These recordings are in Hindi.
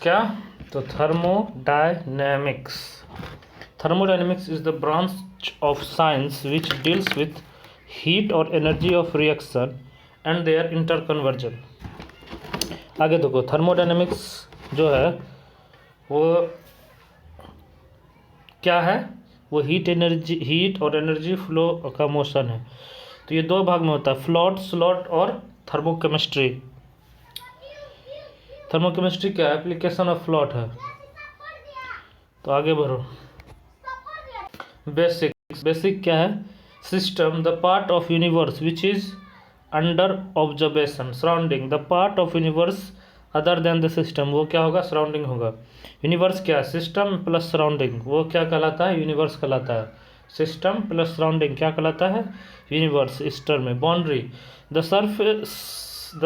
क्या? तो thermodynamics is the branch of science which deals with heat और energy of reaction and their interconversion. आगे देखो, थर्मोडायनेमिक्स जो है वो क्या है? वो हीट और एनर्जी फ्लो का मोशन है। तो ये दो भाग में होता है, फ्लूइड स्लॉट और थर्मोकेमिस्ट्री। थर्मोकेमिस्ट्री क्या है? एप्लीकेशन ऑफ फ्लूइड है। तो आगे बढ़ो। बेसिक क्या है? System the part of universe which is under observation, surrounding the part of universe other than the system, वो क्या होगा? सराउंडिंग होगा। यूनिवर्स क्या है? सिस्टम प्लस सराउंडिंग, वो क्या कहलाता है? यूनिवर्स कहलाता है। सिस्टम प्लस सराउंडिंग क्या कहलाता है? यूनिवर्स। इस टर्म में boundary the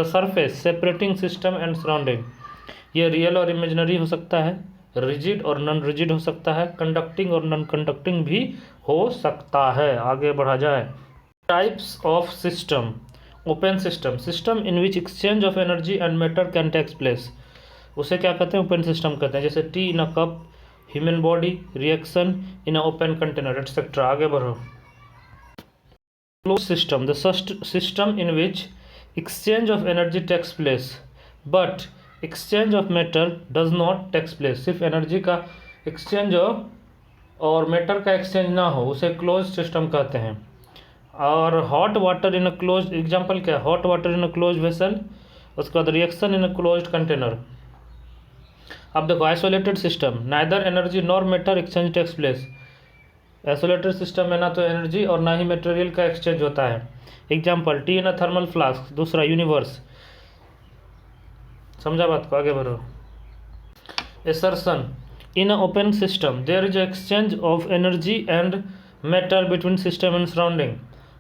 surface separating system and surrounding, ये रियल और इमेजिनरी हो सकता है, रिजिड और नॉन रिजिड हो सकता है, कंडक्टिंग और नॉन कंडक्टिंग भी हो सकता है। आगे बढ़ा जाए। Types of system. Open system in which exchange of energy and matter can takes place, उसे क्या कहते हैं? ओपन सिस्टम कहते हैं। जैसे tea in a cup, human body, reaction in a open container etcetera. आगे बढ़ो। Close system the system in which exchange of energy takes place but exchange of matter does not takes place, सिर्फ एनर्जी का एक्सचेंज हो और मैटर का एक्सचेंज ना हो, उसे क्लोज सिस्टम कहते हैं। और hot water in a close, example क्या है? Hot water in a close vessel, उसके बाद reaction in a closed container. अब देखो, isolated system neither energy nor matter exchange takes place, isolated system में ना तो एनर्जी और ना ही मटेरियल का एक्सचेंज होता है। Example tea in a thermal flask. दूसरा यूनिवर्स। समझा बात को? आगे बढ़ो। Assertion in a open system there is exchange of energy and matter between system and surrounding.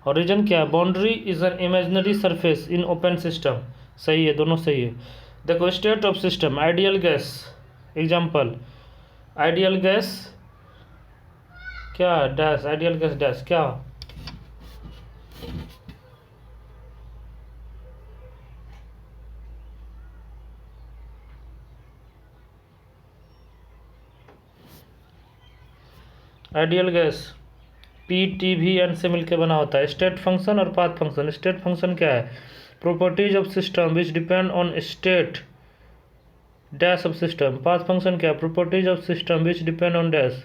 और रीजन क्या है? Boundary is an imaginary surface in open system. सही है, दोनों सही है। देखो, state of system ideal gas. Example ideal gas क्या? डैश आइडियल गैस डैश क्या? आइडियल गैस PTVN से मिलकर बना होता है। स्टेट फंक्शन और पाथ फंक्शन। स्टेट फंक्शन क्या है? Properties of system which depend on state dash of system. Path function क्या? Properties of system which depend on dash.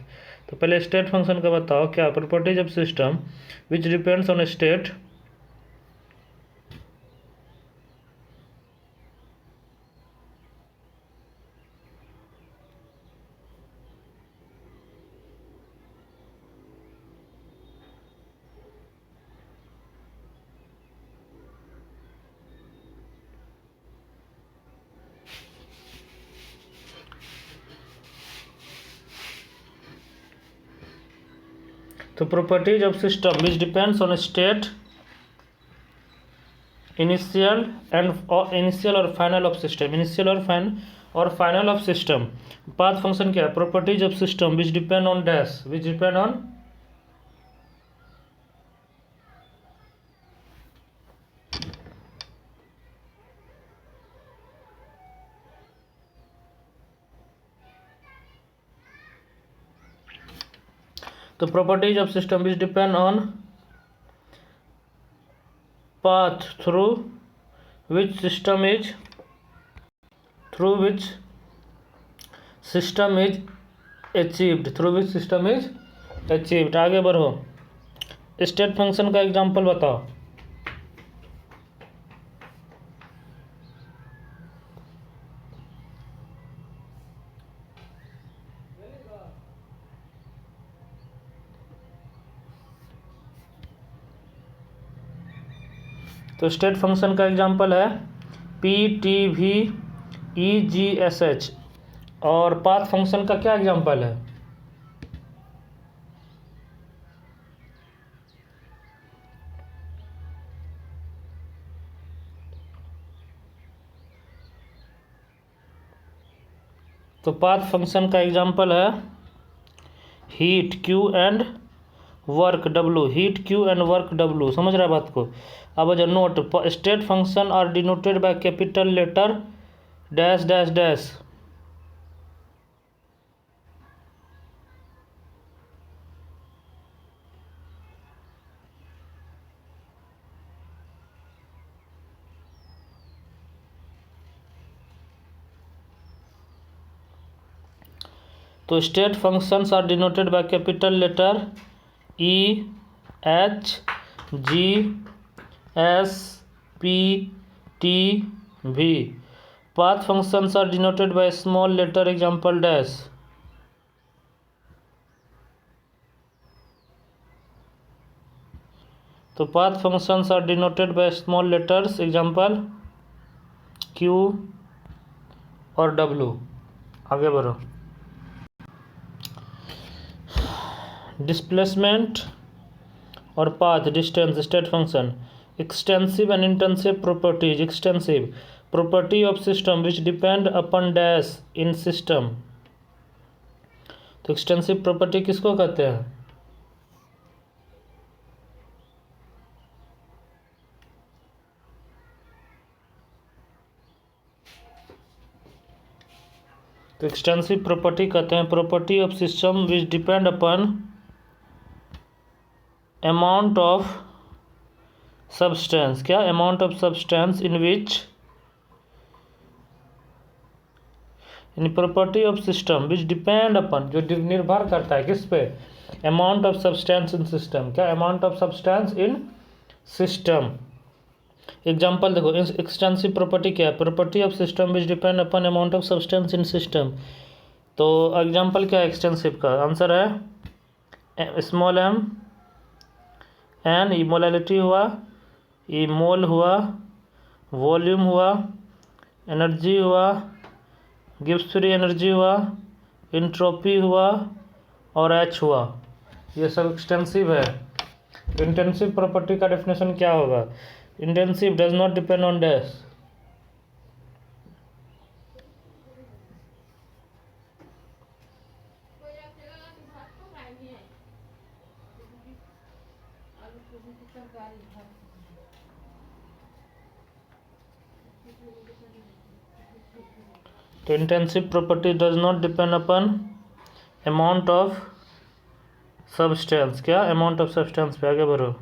तो पहले स्टेट फंक्शन का बताओ क्या? Properties of system which depends on state तो properties of system which depends on state initial और फाइनल ऑफ सिस्टम। इनिशियल और final of system. Path function क्या है? Properties of system which depend on dash, which depend on तो properties of system which depend on path through which system is achieved। आगे बढ़ो। स्टेट फंक्शन का एग्जांपल बताओ। तो स्टेट फंक्शन का एग्जांपल है PTVEGSH। और पाथ फंक्शन का क्या एग्जांपल है? तो पाथ फंक्शन का एग्जांपल है heat Q and work W। Heat Q and work W। समझ रहा है बात को? अब जो note, state function are denoted by capital letter dash dash dash. तो state functions are denoted by capital letter E, H, G, S, P, T, V. Path functions are denoted by small letter, example dash. तो path functions are denoted by small letters, example Q और W. आगे बढ़ो. डिस्प्लेसमेंट और path, distance, state function. Extensive and intensive properties. Extensive property of system which depend upon dash in system. तो एक्सटेंसिव प्रॉपर्टी किसको कहते हैं? तो एक्सटेंसिव प्रॉपर्टी कहते हैं property of system which depend upon amount of substance. क्या? Amount of substance in which, in property of system which depend upon, जो निर्भर करता है किस पे? Amount of substance in system. क्या? Amount of substance in system. Example देखो, एक्सटेंसिव प्रॉपर्टी क्या है? Property of system which depend upon amount of substance in system. तो एग्जाम्पल क्या है एक्सटेंसिव का? आंसर है small m, n E molality हुआ, ई मोल हुआ, वॉल्यूम हुआ, एनर्जी हुआ, गिब्स फ्री एनर्जी हुआ, इंट्रोपी हुआ और h हुआ. ये सब एक्सटेंसिव है. इंटेंसिव प्रॉपर्टी का डेफिनेशन क्या होगा? Intensive does not depend on dash. तो intensive property does not depend upon amount of substance. क्या? अमाउंट ऑफ सब्सटेंस पे. आगे बढ़ो.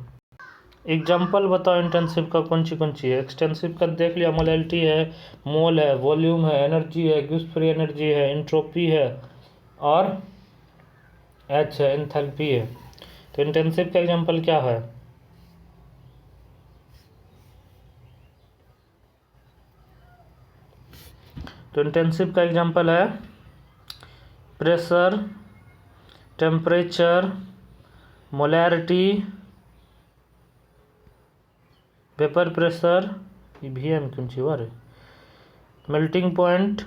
एग्जाम्पल बताओ इंटेंसिव का कौन सी है. एक्सटेंसिव का देख लिया, मोलैलिटी है, मोल है, वॉल्यूम है, एनर्जी है, गिब्स फ्री एनर्जी है, इंट्रोपी है और एच है, एंथैल्पी है. तो इंटेंसिव का एग्जाम्पल क्या है? तो इंटेंसिव का एग्जाम्पल है pressure, temperature, molarity, vapour pressure, VM कौन सी बार है, melting point,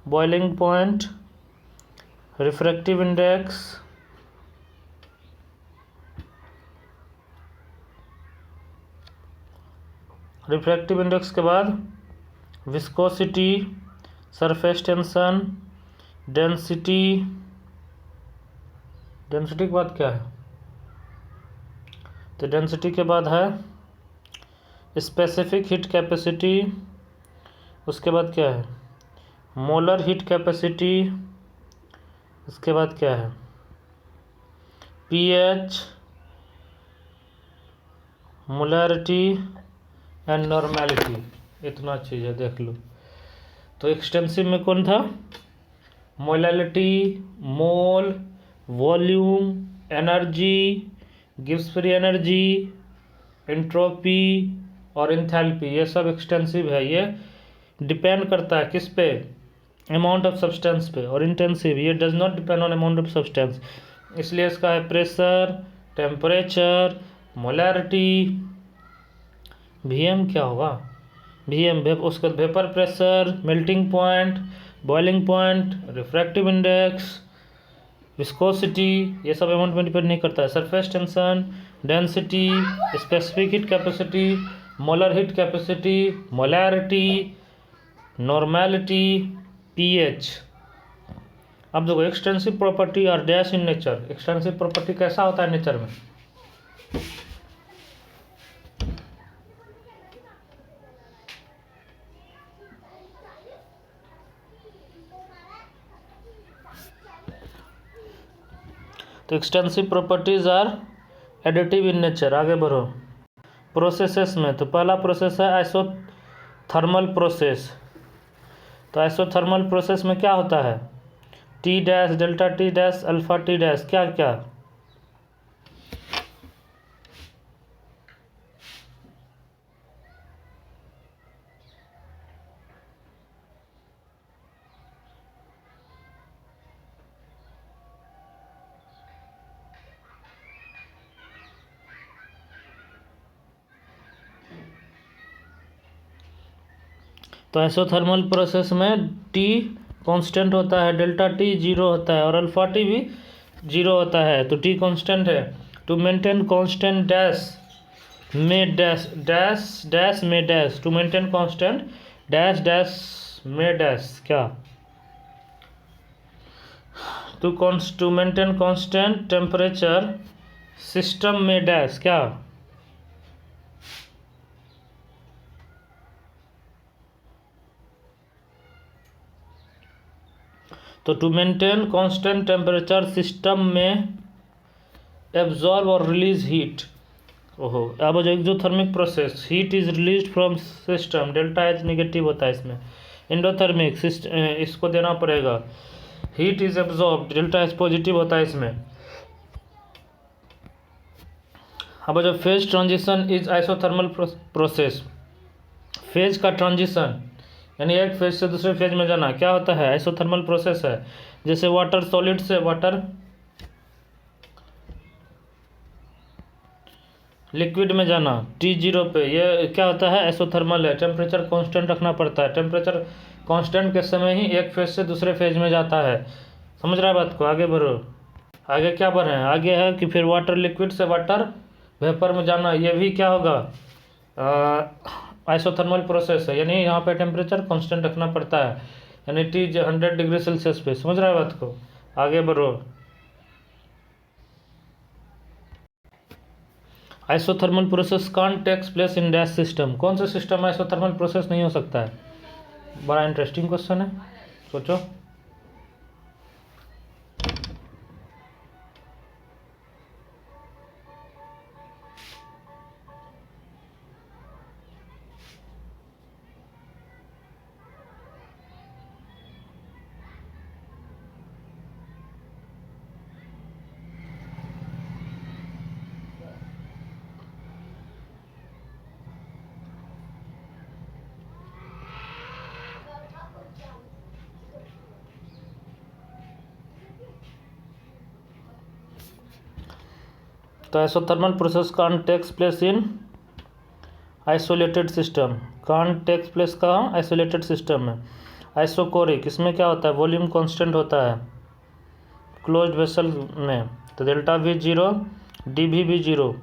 boiling point, refractive index, refractive index के बाद viscosity, surface tension, density. Density के बाद क्या है? तो डेंसिटी के बाद है स्पेसिफिक हीट कैपेसिटी. उसके बाद क्या है? Molar heat capacity. उसके बाद क्या है? pH, molarity and normality. इतना चीज़ है, देख लो. तो एक्सटेंसिव में कौन था? Molality, mole, volume, energy, Gibbs free energy, entropy और एंथैल्पी. ये सब एक्सटेंसिव है. ये डिपेंड करता है किस पे? अमाउंट ऑफ सब्सटेंस पे. और इंटेंसिव ये does not depend on amount of substance. इसलिए इसका है प्रेशर, टेम्परेचर, मोलैरिटी. VM क्या होगा? VM उसका vapour pressure, melting point, boiling point, refractive index, viscosity. ये सब अमाउंट में डिपेंड नहीं करता है. Surface tension, density, specific heat capacity, molar heat capacity, molarity, normality, pH. अब देखो एक्सटेंसिव प्रॉपर्टी और डैश इन नेचर. एक्सटेंसिव प्रॉपर्टी कैसा होता है नेचर में? तो extensive properties are additive in nature. आगे बढ़ो. प्रोसेसेस में तो पहला प्रोसेस है आइसोथर्मल प्रोसेस. तो आइसोथर्मल प्रोसेस में क्या होता है? T dash, delta T dash, alpha T dash, क्या क्या? तो आइसोथर्मल प्रोसेस में टी कांस्टेंट होता है, डेल्टा टी जीरो होता है और अल्फा टी भी जीरो होता है। तो टी कांस्टेंट है। टू मेंटेन कांस्टेंट डैश में डैश डैश डैश में dash, to maintain constant dash dash में डैश, क्या? To maintain constant temperature system में डैश, क्या? तो to maintain constant temperature system में एब्जॉर्ब और रिलीज हीट। ओहो, अब जो exothermic process, heat is release from system, delta H negative होता है इसमें। एंडोथर्मिक इसको देना पड़ेगा, heat is absorb, delta H positive होता है इसमें। अब जो phase transition is isothermal process, phase का ट्रांजिशन यानी एक फेज से दूसरे फेज में जाना क्या होता है? आइसोथर्मल प्रोसेस है। जैसे वाटर सॉलिड से वाटर लिक्विड में जाना T0 पे, ये क्या होता है? आइसोथर्मल है। टेम्परेचर कांस्टेंट रखना पड़ता है, टेम्परेचर कांस्टेंट के समय ही एक फेज से दूसरे फेज में जाता है। समझ रहा है बात को? आगे बढ़ो। आगे क्या बढ़ रहे हैं? आगे है कि फिर वाटर लिक्विड से वाटर वेपर में जाना, ये भी क्या होगा? आइसोथर्मल प्रोसेस है, यानी यहाँ पे टेम्परेचर कांस्टेंट रखना पड़ता है, यानी T 100 डिग्री सेल्सियस पे। समझ रहा है बात को? आगे बढ़ो। Isothermal process can't takes place in dash system. कौन सा सिस्टम में आइसोथर्मल प्रोसेस नहीं हो सकता है? बड़ा इंटरेस्टिंग क्वेश्चन है, सोचो। तो isothermal process can't takes place in isolated system. Can't takes place कहाँ? आइसोलेटेड सिस्टम में। आइसोकोरिक, इसमें क्या होता है? वॉल्यूम कांस्टेंट होता है क्लोज्ड वेसल में, तो डेल्टा वी जीरो, डी भी zero.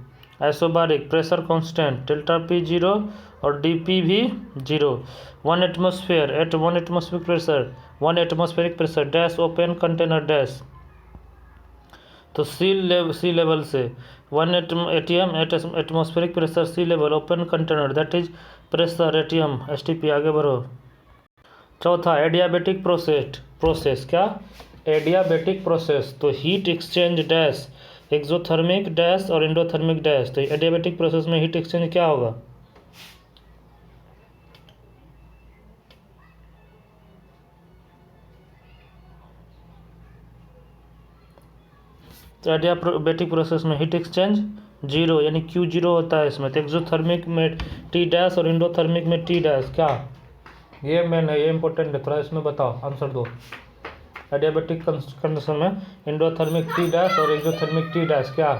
Isobaric, pressure constant, delta P zero और डी पी भी zero. 1 atmosphere at 1 atmospheric pressure, 1 atmospheric pressure dash open container dash. तो सी लेवल से 1 ATM atmospheric pressure, sea level open container that is pressure ATM STP. आगे बढ़ो। चौथा एडियाबेटिक प्रोसेस क्या? Adiabatic process. तो heat exchange dash exothermic dash और एंडोथर्मिक डैश। तो एडियाबेटिक प्रोसेस में हीट एक्सचेंज क्या होगा? तो एडियाबेटिक प्रोसेस में हीट एक्सचेंज जीरो, यानी क्यू जीरो होता है इसमें। तो एक्सोथर्मिक में टी डैश और एंडोथर्मिक में टी डैश, क्या? ये मेन है, ये इंपॉर्टेंट है, थोड़ा इसमें बताओ, आंसर दो। एडियाबेटिक कंडीशन में एंडोथर्मिक टी डैश और एक्सोथर्मिक टी डैश, क्या?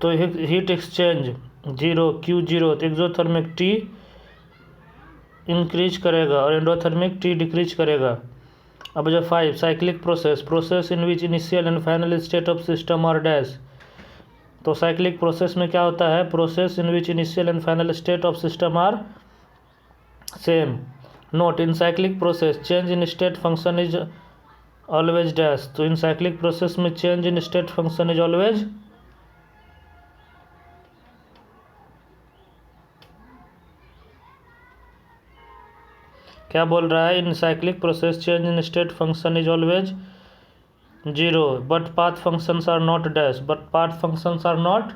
तो heat exchange zero, Q zero. तो एक्सोथर्मिक टी इंक्रीज करेगा और एंडोथर्मिक टी डिक्रीज करेगा। अब जो 5 cyclic process in which initial and final state of system are dash. तो साइक्लिक प्रोसेस में क्या होता है? Process in which initial and final state of system are same. Note in cyclic process change in state function is always dash. तो इन साइक्लिक प्रोसेस में change in state function is always क्या बोल रहा है? In cyclic process change in state function is always 0 but path functions are not dash. But path functions are not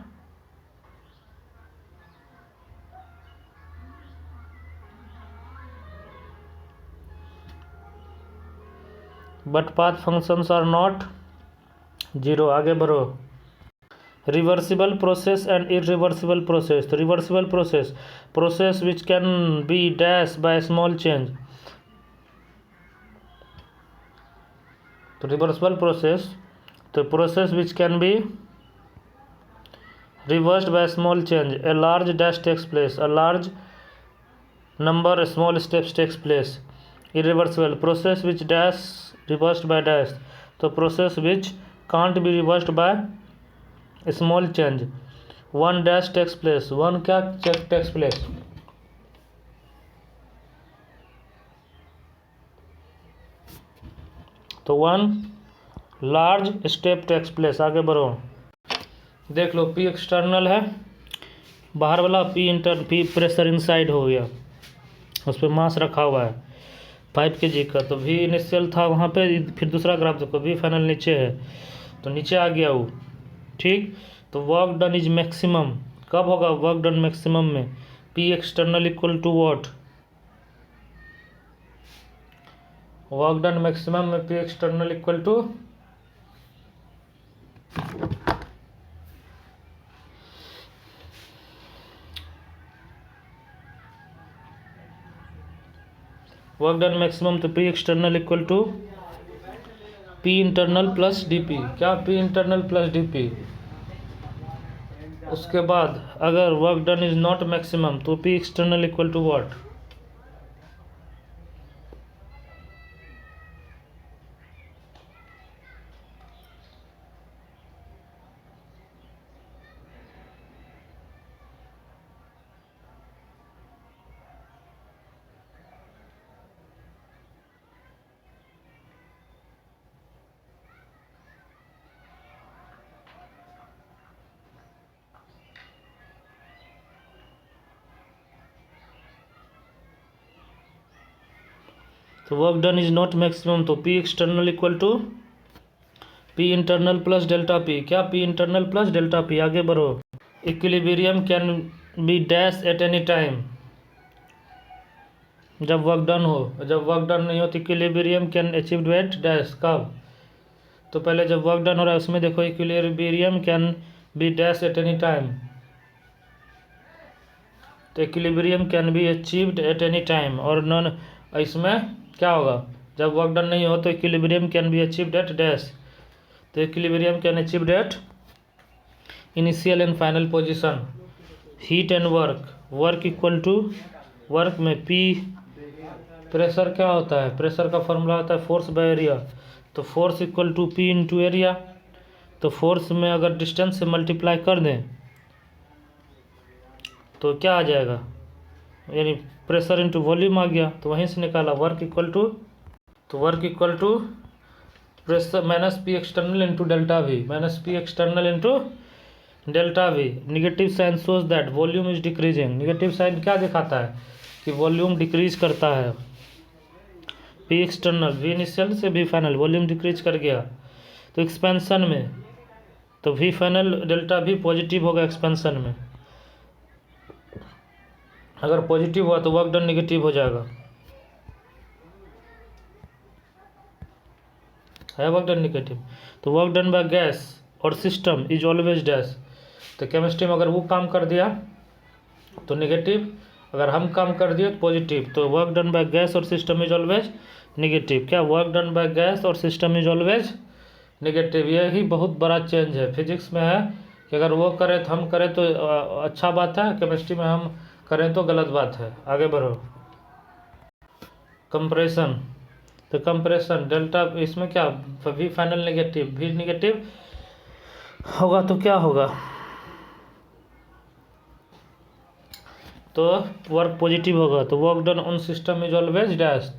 but path functions are not 0। आगे बढ़ो। Reversible process and irreversible process. तो reversible process which can be dash by small change. तो reversible process which can be reversed by a small change. A large dash takes place. A large number of small steps takes place. Irreversible process which dash reversed by dash. तो process which can't be reversed by a small change. One dash takes place. One क्या takes place? तो one large step takes place. आगे बढ़ो। देख लो, पी एक्सटर्नल है बाहर वाला, पी प्रेशर इनसाइड हो गया, उस पर मास रखा हुआ है 5 kg का। तो वी इनिशियल था वहाँ पे, फिर दूसरा ग्राफ देखो, वी फाइनल नीचे है तो नीचे आ गया वो। ठीक, तो वर्क डन इज मैक्सिमम। कब होगा वर्क डन मैक्सिमम में? P external equal to what? Work done maximum में P external equal to work done maximum, तो P external equal to P internal plus DP. क्या? P internal plus DP. उसके बाद अगर work done is not maximum तो P external equal to what? तो work done is not maximum तो P external equal to P internal plus delta P. क्या? P internal plus delta P. आगे बढ़ो। Equilibrium can be dash at any time. जब वर्क डन हो, जब वर्क डन नहीं हो तो equilibrium can achieved at dash. कब? तो पहले जब वर्क डन हो रहा है उसमें देखो, equilibrium can be dash at any time. तो equilibrium can be achieved at any time. और नॉन, इसमें क्या होगा? जब वर्क डन नहीं हो तो equilibrium can be achieved at dash. तो equilibrium can achieved at initial and final position. Heat and work equal to work में पी प्रेशर क्या होता है? प्रेशर का फॉर्मूला होता है फोर्स बाय एरिया। तो force equal to P into area. तो फोर्स में अगर डिस्टेंस से मल्टीप्लाई कर दें तो क्या आ जाएगा? यानी प्रेशर इंटू वॉल्यूम आ गया। तो वहीं से निकाला वर्क इक्वल टू, तो work equal to pressure minus P external into delta V, minus P external into delta V. Negative sign shows that volume is decreasing. Negative sign क्या दिखाता है? कि वॉल्यूम डिक्रीज करता है। पी एक्सटर्नल वी इनिशियल से वी फाइनल, वॉल्यूम डिक्रीज कर गया। तो एक्सपेंशन में तो वी फाइनल डेल्टा भी पॉजिटिव होगा एक्सपेंशन में। अगर पॉजिटिव हुआ तो वर्क डन नेगेटिव हो जाएगा। है वर्क डन नेगेटिव। तो वर्क डन बाय गैस और सिस्टम इज ऑलवेज डैश। तो केमिस्ट्री में अगर वो काम कर दिया तो नेगेटिव, अगर हम काम कर दिए तो पॉजिटिव। तो वर्क डन बाय गैस और सिस्टम इज ऑलवेज नेगेटिव। क्या? वर्क डन बाय गैस और सिस्टम इज ऑलवेज नेगेटिव। यही बहुत बड़ा चेंज है फिजिक्स में, है कि अगर वो करें तो हम करें तो अच्छा बात है, केमिस्ट्री में हम करें तो गलत बात है। आगे बढ़ो। कंप्रेशन, तो कंप्रेशन डेल्टा, इसमें क्या? V final negative, V negative होगा तो क्या होगा? तो वर्क पॉजिटिव होगा। तो work done on system is always dash.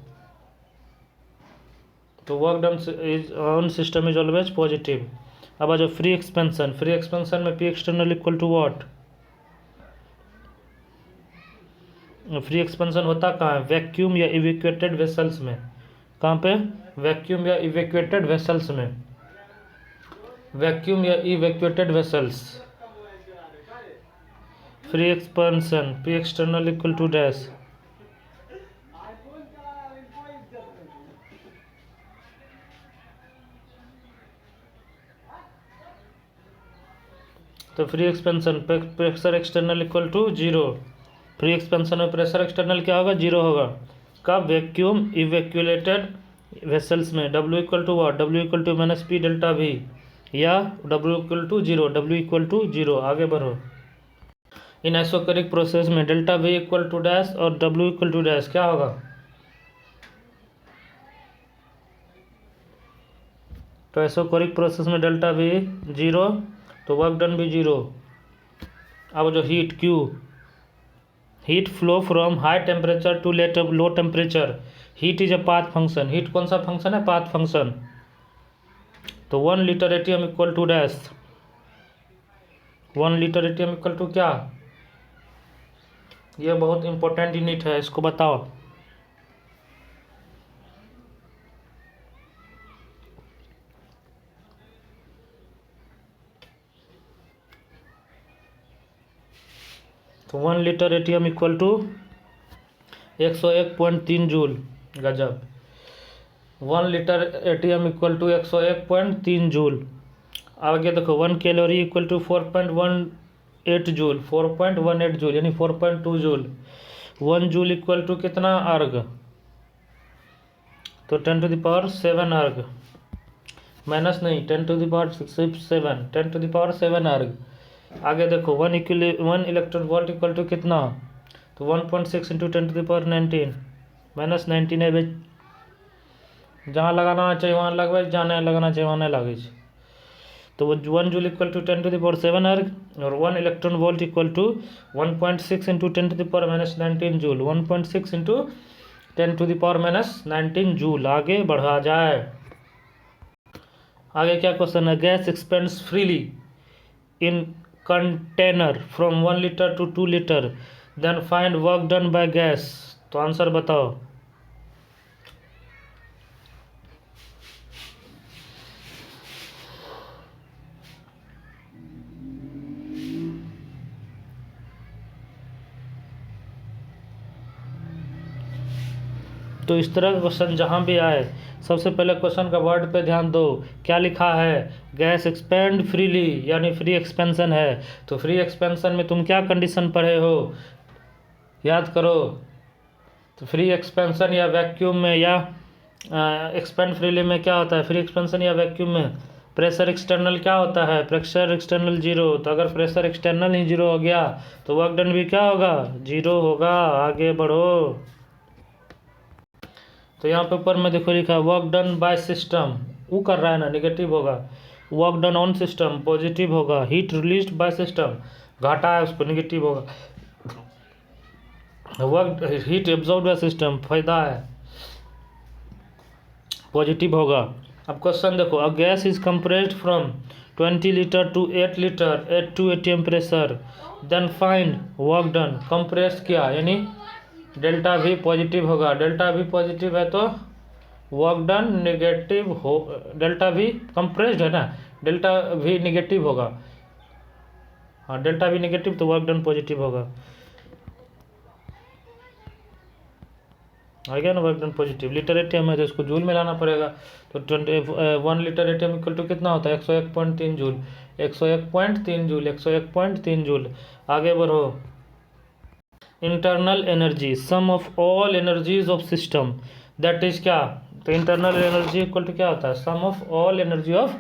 तो work done is on system is always positive. अब आ जाओ फ्री एक्सपेंशन। फ्री एक्सपेंशन में P external equal to what? Free expansion होता कहाँ है? वैक्यूम या इवैक्यूएटेड वेसल्स में। कहाँ पे? वैक्यूम या इवैक्यूएटेड वेसल्स में। वैक्यूम या evacuated vessels. Free expansion P external equal to dash. तो free expansion pressure external equal to zero. Free expansion में प्रेशर एक्सटर्नल क्या होगा? जीरो होगा। कब? वैक्यूम इवैक्यूएटेड वेसल्स में। W equal to what? W equal to minus P delta V, या W equal to zero. W equal to zero. आगे बढ़ो। इन आइसोकरिक प्रोसेस में delta V equal to dash और डब्ल्यू इक्वल टू डैश क्या होगा? तो आइसोकरिक प्रोसेस में डेल्टा वी जीरो, तो वर्क डन भी जीरो। अब जो heat Q, heat flow from high temperature to low temperature. Heat is a path function. Heat कौन सा फंक्शन है? Path function. तो 1 litre atm equal to dash. 1 litre atm equal to क्या? ये बहुत इंपॉर्टेंट यूनिट है, इसको बताओ। तो 1 litre atm equal to 101.3 joule. गजब। 1 litre atm equal to 101.3 joule. आगे देखो 1 calorie equal to 4.18 joule. 4.18 joule यानी 4.2 जूल। 1 जूल इक्वल टू कितना अर्ग? तो 10⁻7 अर्ग। माइनस नहीं, 10⁻7, 10⁻7 अर्ग। आगे देखो 1 इलेक्ट्रॉन वोल्ट इक्वल टू कितना? तो 1.6 इंटू 10⁻19 माइनस 19 है। जहाँ लगाना चाहिए वहाँ लगवाए, जहाँ नहीं लगाना चाहिए वहाँ नहीं लागे। तो 1 जूल इक्वल टू 10⁻7 अर्ग और 1 electron volt equal to 1.6 into 10⁻19 joule. 1.6 into 10⁻19 joule. आगे बढ़ा जाए। आगे क्या क्वेश्चन है? Gas expands freely in container from 1 litre to 2 litre, then find work done by gas. तो आंसर बताओ। तो इस तरह का क्वेश्चन जहाँ भी आए, सबसे पहले क्वेश्चन का वर्ड पे ध्यान दो। क्या लिखा है? गैस एक्सपेंड फ्रीली, यानी फ्री एक्सपेंशन है। तो फ्री एक्सपेंशन में तुम क्या कंडीशन पढ़े हो? याद करो। तो फ्री एक्सपेंशन या वैक्यूम में या एक्सपेंड फ्रीली में क्या होता है? फ्री एक्सपेंशन या वैक्यूम में प्रेशर एक्सटर्नल क्या होता है? Pressure external zero. तो अगर प्रेशर एक्सटर्नल ही जीरो हो गया तो वर्क डन भी क्या होगा? जीरो होगा। आगे बढ़ो। तो यहाँ पे ऊपर में देखो लिखा है वर्क डन बाय सिस्टम, वो कर रहा है ना, निगेटिव होगा। Work done on system positive होगा। हीट रिलीज्ड बाय सिस्टम घाटा है उसको, निगेटिव होगा। Work heat absorb by system फायदा है, पॉजिटिव होगा। अब क्वेश्चन देखो, a gas is compressed from 20 litre to 8 litre at 2 atm pressure, then find work done. Compress किया यानी डेल्टा भी पॉजिटिव होगा। डेल्टा भी पॉजिटिव है तो वर्क डन नेगेटिव हो। डेल्टा भी कंप्रेस्ड है ना, डेल्टा भी नेगेटिव होगा। हाँ, डेल्टा भी नेगेटिव तो वर्क डन पॉजिटिव होगा। आ गया ना, work done positive. Litre ATM है तो इसको जूल में लाना पड़ेगा। तो 1 लीटर एटीएम इक्वल टू कितना होता है? 101.3 जूल। 101.3 joule, 101.3 joule. आगे बढ़ो। Internal energy sum of all energies of system, that is क्या? तो इंटरनल एनर्जी इक्वल टू क्या होता है? Sum of all energy of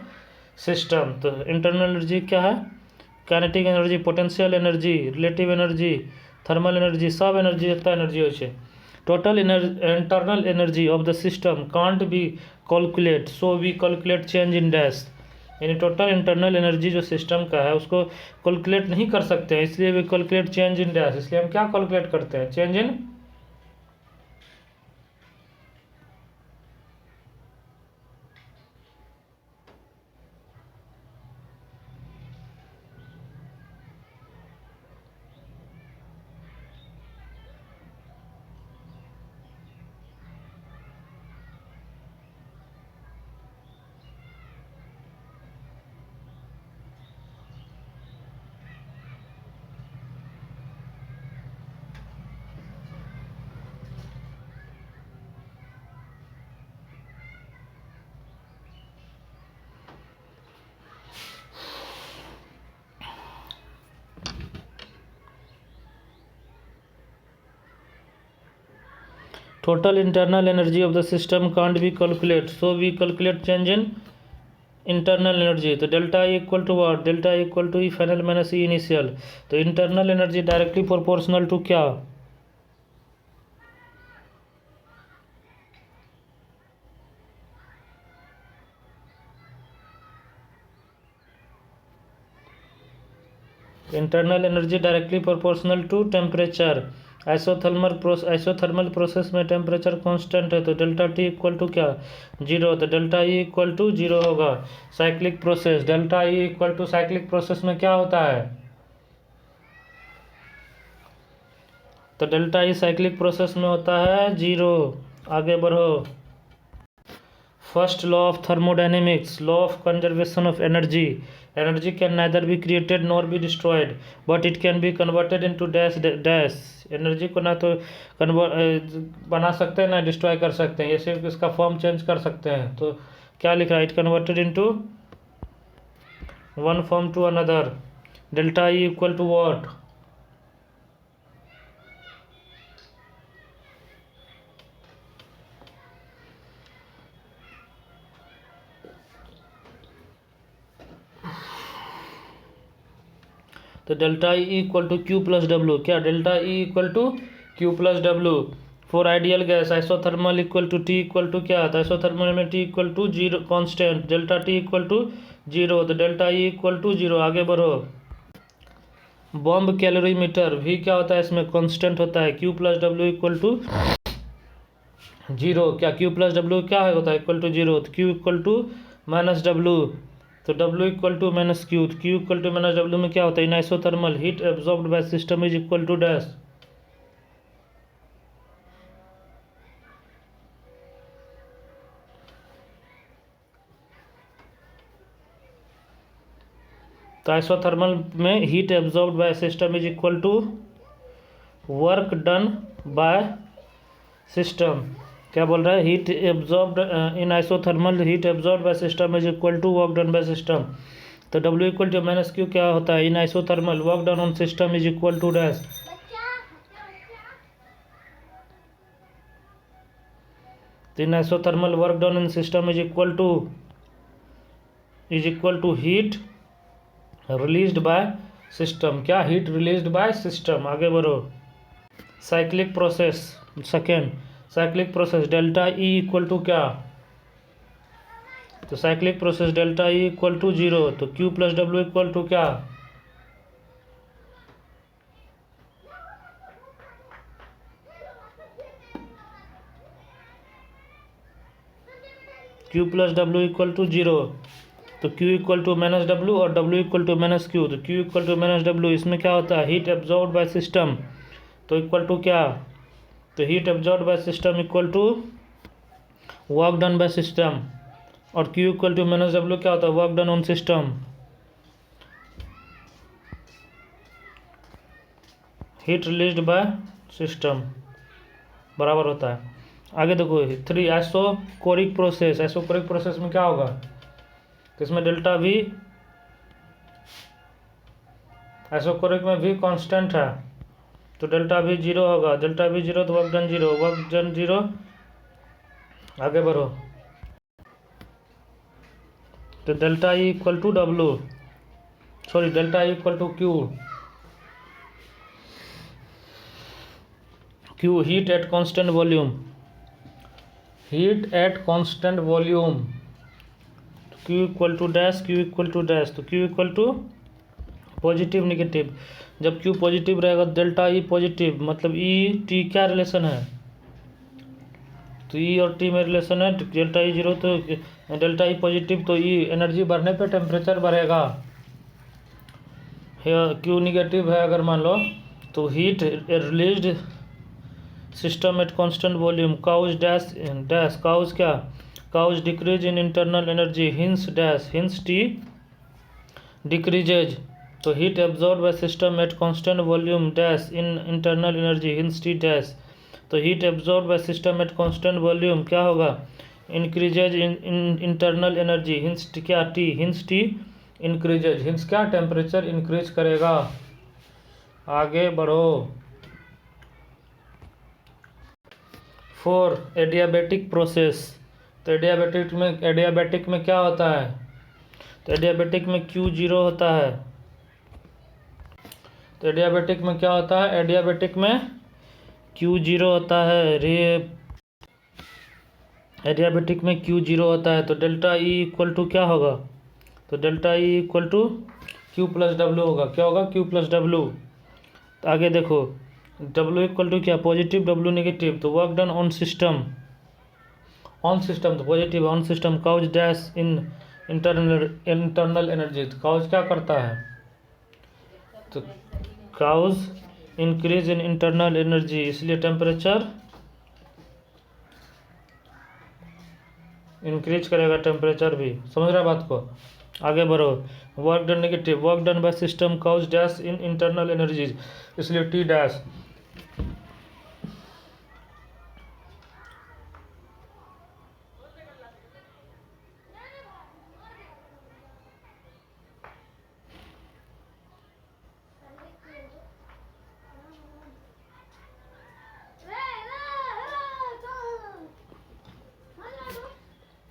system. तो इंटरनल एनर्जी क्या है? Kinetic energy, potential energy, relative energy, thermal energy, सब एनर्जी एतना एनर्जी होइ छै। Total internal energy of the system can't be calculate, so we calculate change in dash. यानी टोटल इंटरनल एनर्जी जो सिस्टम का है उसको कैलकुलेट नहीं कर सकते हैं, इसलिए we calculate change in dash. इसलिए हम क्या कैलकुलेट करते हैं? Change in total internal energy of the system can't be calculated, so we calculate change in internal energy. तो delta E equal to what, delta E equal to E final minus E initial. तो internal energy directly proportional to क्या, internal energy directly proportional to temperature. Isothermal process में टेम्परेचर कांस्टेंट है, तो डेल्टा टी इक्वल टू क्या, जीरो. तो delta E equal to zero होगा. Cyclic process, delta E equal to cyclic process में क्या होता है, तो डेल्टा ई साइक्लिक प्रोसेस में होता है जीरो. आगे बढ़ो. First law of thermodynamics, law of conservation of energy. Energy can neither be created nor be destroyed but it can be converted into dash dash. Energy को ना तो बना सकते हैं ना डिस्ट्रॉय कर सकते हैं, ये सिर्फ इसका फॉर्म चेंज कर सकते हैं. तो क्या लिख रहा है, it converted into one form to another. Delta E equal to what, तो delta E equal to Q plus W. क्या, delta E equal to Q plus W for ideal gas. Isothermal equal to T equal to क्या, तो आइसोथर्मल में T equal to zero constant, delta T equal to zero. तो delta E equal to zero. आगे बढ़ो. बॉम्ब कैलोरीमीटर, भी क्या होता है इसमें, कांस्टेंट होता है. Q plus W equal to zero. क्या क्यू प्लस डब्ल्यू क्या है, होता है इक्वल टू जीरो. तो Q equal to minus W, तो W equal to minus Q. तो Q equal to minus W में क्या होता है, in isothermal heat absorbed by system is equal to dash. तो आइसोथर्मल में heat absorbed by system is equal to work done by system. क्या बोल रहा है, heat absorbed in isothermal heat absorbed by system is equal to work done by system. तो W equal to minus Q क्या होता है, in isothermal work done on system is equal to dash. तो in isothermal work done in system is equal to heat released by system. क्या, हीट रिलीज्ड बाय सिस्टम. आगे बढ़ो. Cyclic process, second cyclic process, delta E equal to क्या, तो cyclic process delta E equal to zero. तो Q plus W equal to क्या, Q plus W equal to zero. तो Q equal to minus W और W equal to minus Q. तो Q equal to minus W, इसमें क्या होता है, हीट एब्जॉर्ब्ड बाय सिस्टम. तो इक्वल टू क्या, तो heat absorbed by system equal to work done by system. और Q equal to minus W क्या होता है, work done on system. Heat released by system बराबर होता है. आगे देखो 3 आइसोकोरिक प्रोसेस. आइसोकोरिक प्रोसेस में क्या होगा, तो इसमें डेल्टा भी, आइसोकोरिक में भी कांस्टेंट है, तो डेल्टा भी जीरो होगा. डेल्टा भी जीरो तो work done zero, work done zero. आगे बढ़ो. तो delta E equal to W, sorry delta E equal to Q. Q heat at constant volume, heat at constant volume. Q equal to dash, Q equal to dash. तो Q equal to positive negative. जब क्यू पॉजिटिव रहेगा डेल्टा ई पॉजिटिव, मतलब ई टी क्या रिलेशन है, तो ई और टी में रिलेशन है. डेल्टा ई जीरो तो डेल्टा ई पॉजिटिव, तो ई एनर्जी बढ़ने पे टेम्परेचर बढ़ेगा. क्यू निगेटिव है अगर मान लो, तो heat released system at constant volume causes dash dash. Causes क्या, causes decrease in internal energy hence dash, hence T decreases. तो heat absorb by system at constant volume dash in internal energy hence T dash. तो heat absorb by system at constant volume क्या होगा, increases in internal energy hence T क्या, T hence T increases. Hence क्या, टेम्परेचर इंक्रीज करेगा. आगे बढ़ो. For adiabatic process. तो एडियाबेटिक में क्या होता है? तो एडियाबेटिक में Q0 होता है। तो एडियाबेटिक में क्या होता है? एडियाबेटिक में Q0 होता है। एडियाबेटिक में Q0 होता है। तो डेल्टा ई इक्वल टू क्या होगा? तो delta E equal to Q plus W होगा। क्या होगा? Q plus W. तो आगे देखो, W इक्वल टू क्या? Positive, W negative. तो वर्क डन ऑन सिस्टम, तो positive on system cause dash in internal energy. तो काउज क्या करता है? तो cause increase in internal energy, इसलिए टेम्परेचर इंक्रीज करेगा, टेम्परेचर भी। समझ रहा बात को? आगे बढ़ो। Work done negative, work done by system cause dash in internal energies, इसलिए टी डैश।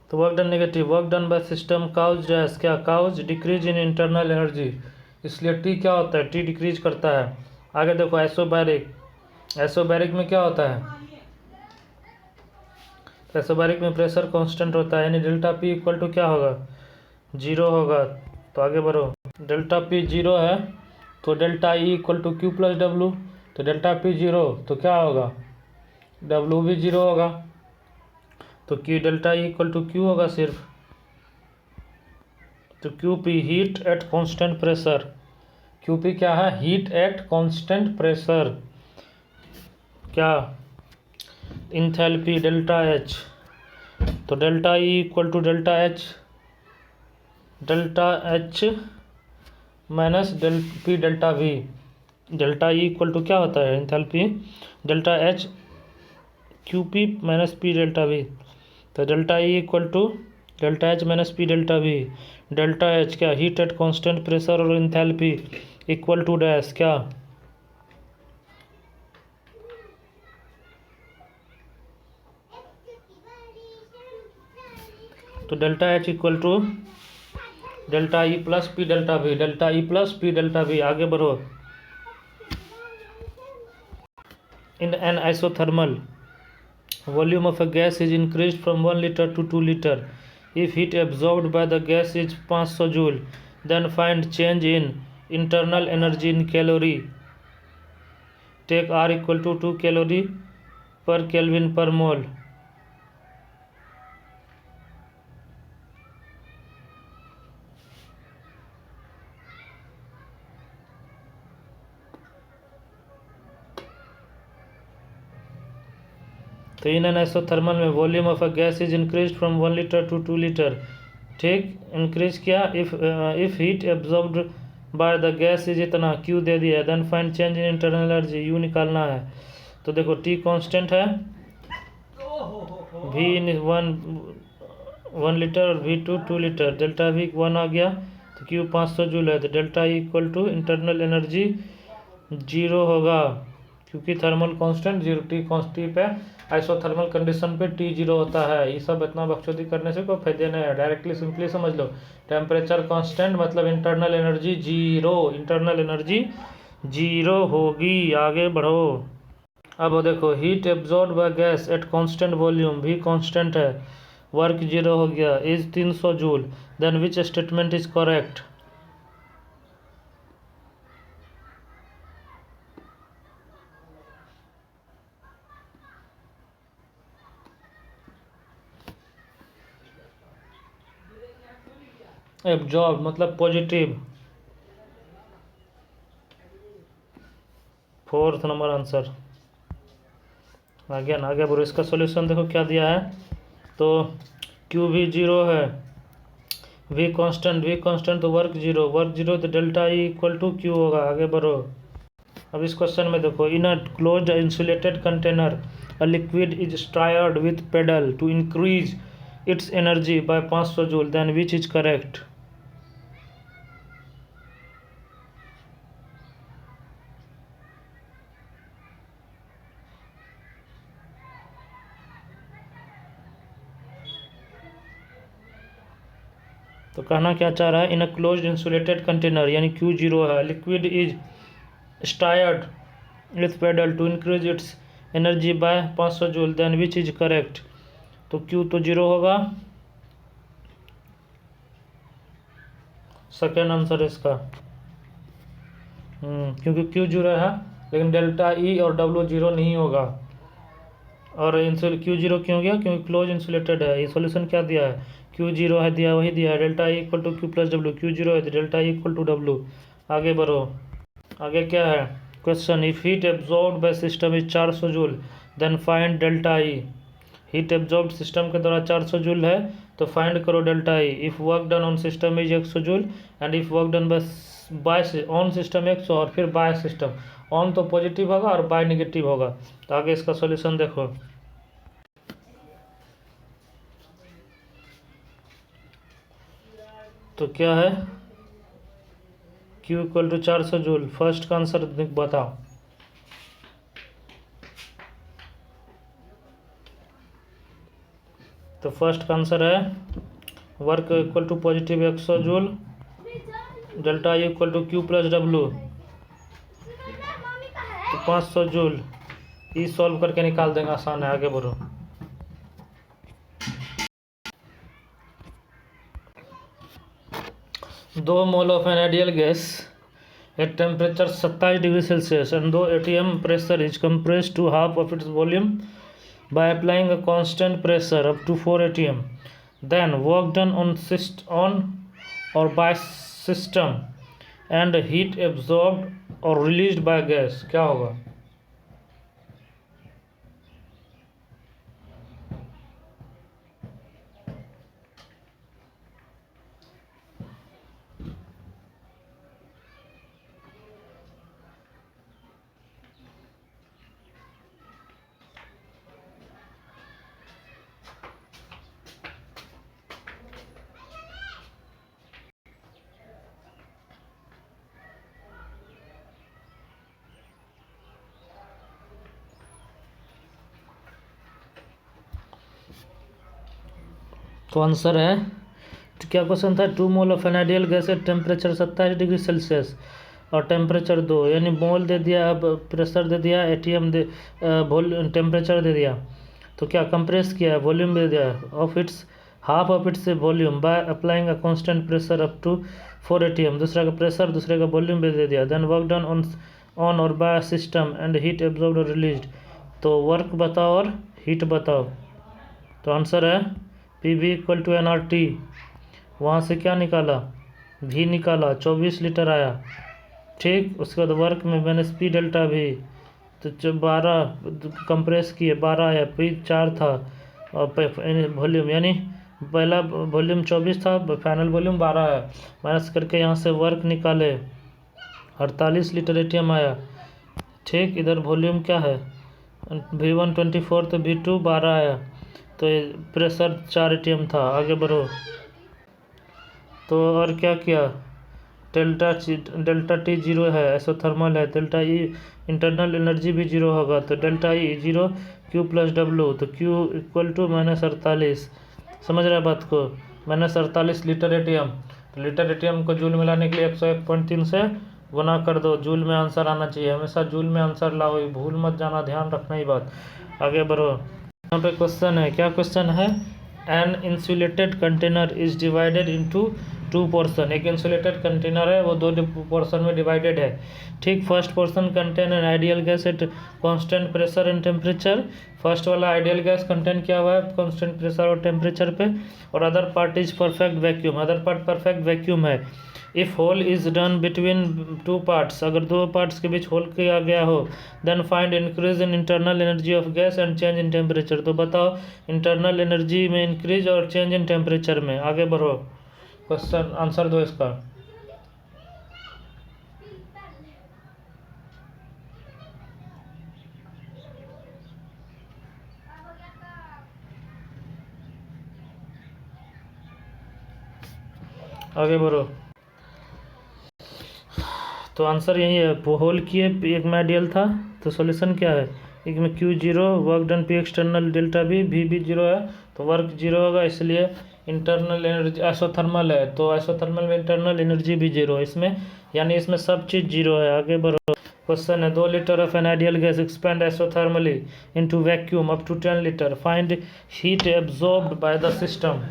तो work done negative, work done by system cause dash, क्या? Causes decrease in internal energy, इसलिए टी क्या होता है? टी डिक्रीज करता है। आगे देखो, आइसोबैरिक, आइसोबैरिक में क्या होता है? आइसोबैरिक में प्रेशर कांस्टेंट होता है, यानी डेल्टा पी इक्वल टू क्या होगा? जीरो होगा। तो आगे बढ़ो, डेल्टा पी जीरो है तो delta E equal to Q plus W. तो डेल्टा पी जीरो तो क्या होगा? डब्लू भी जीरो होगा। तो Q delta E equal to Q होगा सिर्फ। तो Q P heat at constant pressure, Q P क्या है? Heat at constant pressure. क्या? Enthalpy delta H. तो delta E equal to delta H minus del P delta V. Delta E equal to क्या होता है? Enthalpy delta H Q P minus P delta V. तो delta E equal to delta H minus P delta V. Delta H क्या? हीट एट कांस्टेंट प्रेशर, और इंथैल्पी इक्वल टू डैश क्या? तो delta H equal to delta E plus P delta V, delta E plus P delta V. आगे बढ़ो, in an isothermal volume of a gas is increased from 1 liter to 2 liter if heat absorbed by the gas is 500 joule, then find change in internal energy in calorie. Take R equal to 2 calorie per Kelvin per mole. तो इन एन आइसोथर्मल में volume of a gas is increase from 1 litre to 2 litre. ठीक, इंक्रीज किया। If heat absorbed by the gas is इतना, क्यू दे दिया। Then find change in internal energy, U निकालना है। तो देखो, टी कांस्टेंट है, वी इन 1 लीटर और वी 2 लीटर, डेल्टा वी 1 आ गया। तो क्यू 500 जूल है। तो delta equal to internal energy zero होगा, क्योंकि थर्मल कांस्टेंट जीरो, टी पे आइसोथर्मल कंडीशन पे टी जीरो होता है। ये सब इतना बकचोदी करने से कोई फायदे नहीं है, डायरेक्टली सिंपली समझ लो। टेम्परेचर कांस्टेंट मतलब internal energy zero, internal energy zero होगी। आगे बढ़ो। अब देखो, heat absorb by gas at constant volume, भी कांस्टेंट है, वर्क जीरो हो गया, is 300 joule. Then which statement is correct? Absorb मतलब पॉजिटिव, फोर्थ नंबर आंसर आ गया ना। आगे बढ़ो, इसका सॉल्यूशन देखो क्या दिया है। तो क्यू भी जीरो है, वी कांस्टेंट तो वर्क जीरो, तो delta E equal to Q होगा। आगे बढ़ो। अब इस क्वेश्चन में देखो, in a closed insulated container a liquid is stirred with paddle to increase its energy by 500 joule, then which is correct? तो कहना क्या चाह रहा है, in a closed insulated container यानी Q0 है, liquid is stirred with paddle to increase its energy by 500 joule, then which is correct. तो Q तो 0 होगा, सेकेंड आंसर इसका। क्योंकि Q0 है लेकिन डेल्टा E और W 0 नहीं होगा। और Q0 क्यों गया, क्योंकि क्लोज इंसुलेटेड है। ये सॉल्यूशन क्या दिया है, Q0 है दिया, वही दिया है, delta E equal to Q plus W, Q0 है तो delta E equal to W। आगे बढ़ो, आगे क्या है question, if heat absorbed by system is 400 joule then find delta E। Heat absorbed system के द्वारा 400 जूल है तो फाइंड करो delta E। If work done on system is 100 joule and if work done by on system 100 और फिर बाय सिस्टम, ऑन तो पॉजिटिव होगा और बाय नेगेटिव होगा। तो आगे इसका सॉल्यूशन देखो, तो क्या है Q equal to 400 joule. First का आंसर बताओ। तो फर्स्ट का आंसर है work equal to positive 100 joule, delta E equal to Q plus W, तो 500 जूल। ई सॉल्व करके निकाल देंगे, आसान है। आगे बढ़ो, दो mole of an ideal gas at temperature 27 degree Celsius and दो ATM pressure is compressed to half of its volume by applying a constant pressure up to 4 atm, then work done on or by system and heat absorbed or released by gas, क्या होगा। तो आंसर है, तो क्या क्वेश्चन था, 2 मोल of an ideal gas at temperature 27 degree Celsius और टेम्परेचर 2, यानी मोल दे दिया, अब प्रेशर दे दिया, ATM दे टेम्परेचर दे दिया, तो क्या कंप्रेस किया है, वॉल्यूम दे दिया of its half of its volume by applying a constant pressure up to 4 ATM, दूसरा का प्रेशर दूसरे का वॉल्यूम भी दे दिया, देन वर्क डन ऑन और by system and heat absorbed और रिलीज्ड। तो वर्क बताओ और हीट बताओ। तो आंसर है PV इक्वल टू nRT। वहाँ से क्या निकाला, V निकाला, 24 लीटर आया। ठीक, उसके बाद वर्क में मैंने स्पी डेल्टा भी, तो 12 कंप्रेस किए 12 आया, P 4 था और वॉल्यूम यानी पहला वॉल्यूम 24 था, फाइनल वॉल्यूम 12 है। माइनस करके यहाँ से वर्क निकाले, 48 लीटर ATM आया। ठीक, इधर वॉल्यूम क्या है, V1 24 तो V2 12 आया, तो प्रेशर 4 ATM था। आगे बढ़ो, तो और क्या किया, डेल्टा T 0 है, ऐसोथर्मल है, डेल्टा E इंटरनल एनर्जी भी 0 होगा, तो delta E 0 Q plus W, तो Q इक्वल टू -48। समझ रहे बात को, -48 लीटर ATM, तो लीटर ATM को जूल में लाने के लिए 101.3 से गुना कर दो, जूल में आंसर आना चाहिए, हमेशा जूल में आंसर लाओ, भूल मत जाना, ध्यान रखना ही बात। आगे बढ़ो, यहाँ पे क्वेश्चन है, क्या क्वेश्चन है, an insulated container is divided into 2 portion. एक इंसुलेटेड कंटेनर है, वो 2 पोर्शन में डिवाइडेड है। ठीक, first portion contain an ideal gas at constant pressure and temperature. First वाला आइडियल गैस कंटेन किया हुआ है कांस्टेंट प्रेशर और टेम्परेचर पे, और other part is perfect vacuum, other part perfect vacuum है। If hole is done between 2 parts, अगर 2 पार्ट्स के बीच होल किया गया हो, then find increase in internal energy of gas and change in temperature. तो बताओ इंटरनल एनर्जी में इंक्रीज और चेंज इन टेम्परेचर में। आगे बढ़ो, क्वेश्चन आंसर दो इसका। आगे बढ़ो, तो आंसर यही है, होल किए, एक में आइडियल था, तो सॉल्यूशन क्या है, एक में Q 0, work done P external delta V भी 0 है, तो वर्क 0 होगा, इसलिए इंटरनल एनर्जी आइसोथर्मल है, तो आइसोथर्मल में इंटरनल एनर्जी भी जीरो है इसमें, यानी इसमें सब चीज़ जीरो है। आगे बढ़ो। क्वेश्चन है 2 litre of an ideal gas expand isothermally into vacuum up to 10 litre, find heat absorbed by the system.